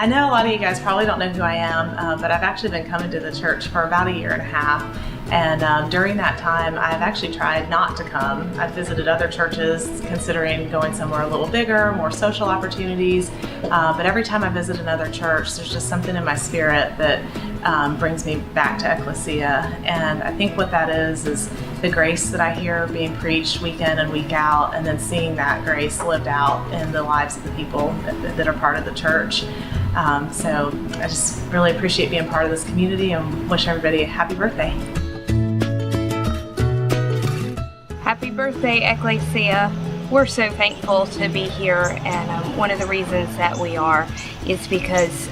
I know a lot of you guys probably don't know who I am, but I've actually been coming to the church for about 1.5 years. And during that time, I've actually tried not to come. I've visited other churches, considering going somewhere a little bigger, more social opportunities. But every time I visit another church, there's just something in my spirit that brings me back to Ekklesia. And I think what that is the grace that I hear being preached week in and week out, and then seeing that grace lived out in the lives of the people that are part of the church. So I just really appreciate being part of this community and wish everybody a happy birthday. Happy birthday, Ekklesia. We're so thankful to be here, and one of the reasons that we are is because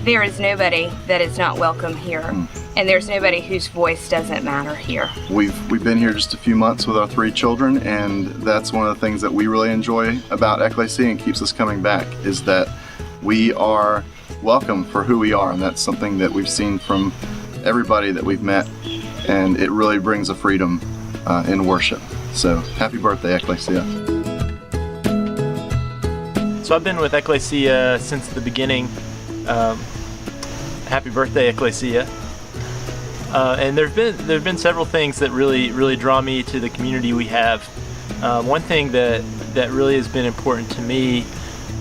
there is nobody that is not welcome here, and there's nobody whose voice doesn't matter here. We've been here just a few months with our 3 children, and that's one of the things that we really enjoy about Ekklesia and keeps us coming back, is that we are welcome for who we are, and that's something that we've seen from everybody that we've met, and it really brings a freedom in worship. So happy birthday, Ekklesia. So I've been with Ekklesia since the beginning. Happy birthday, Ekklesia. And there've been several things that really draw me to the community we have. One thing that really has been important to me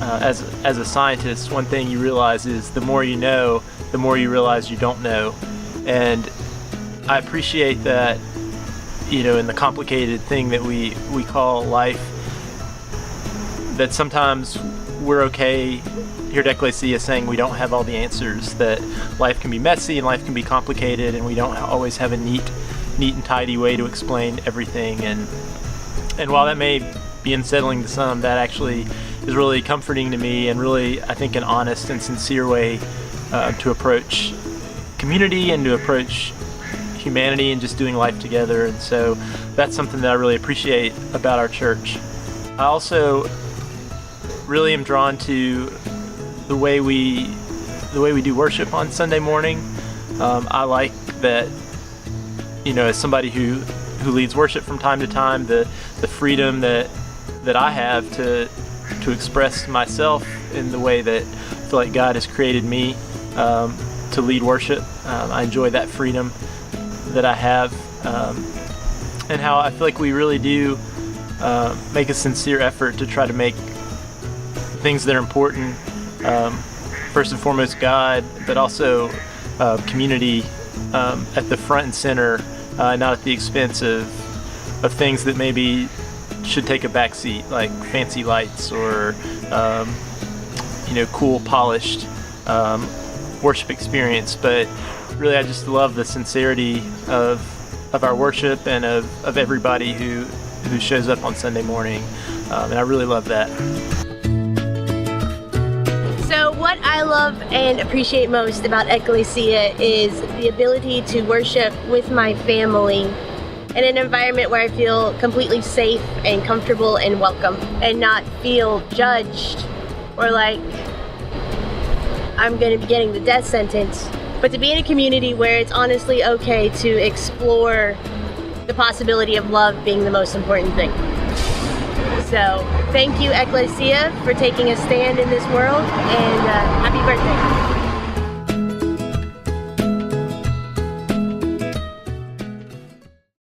as a scientist, one thing you realize is the more you know, the more you realize you don't know. And I appreciate that, in the complicated thing that we call life, that sometimes we're okay here at Ekklesia saying we don't have all the answers, that life can be messy and life can be complicated, and we don't always have a neat and tidy way to explain everything. And while that may be unsettling to some, that actually is really comforting to me, and really, I think, an honest and sincere way to approach community and to approach humanity and just doing life together. And so that's something that I really appreciate about our church. I also really am drawn to the way we do worship on Sunday morning. I like that, as somebody who leads worship from time to time, the freedom that I have to express myself in the way that I feel like God has created me to lead worship. I enjoy that freedom that I have, and how I feel like we really do make a sincere effort to try to make things that are important, first and foremost God, but also community at the front and center, not at the expense of things that maybe should take a back seat, like fancy lights or cool, polished worship experience. But really, I just love the sincerity of our worship and of everybody who shows up on Sunday morning, and I really love that. So what I love and appreciate most about Ekklesia is the ability to worship with my family in an environment where I feel completely safe and comfortable and welcome, and not feel judged or like I'm going to be getting the death sentence, but to be in a community where it's honestly okay to explore the possibility of love being the most important thing. So thank you, Ekklesia, for taking a stand in this world, and happy birthday.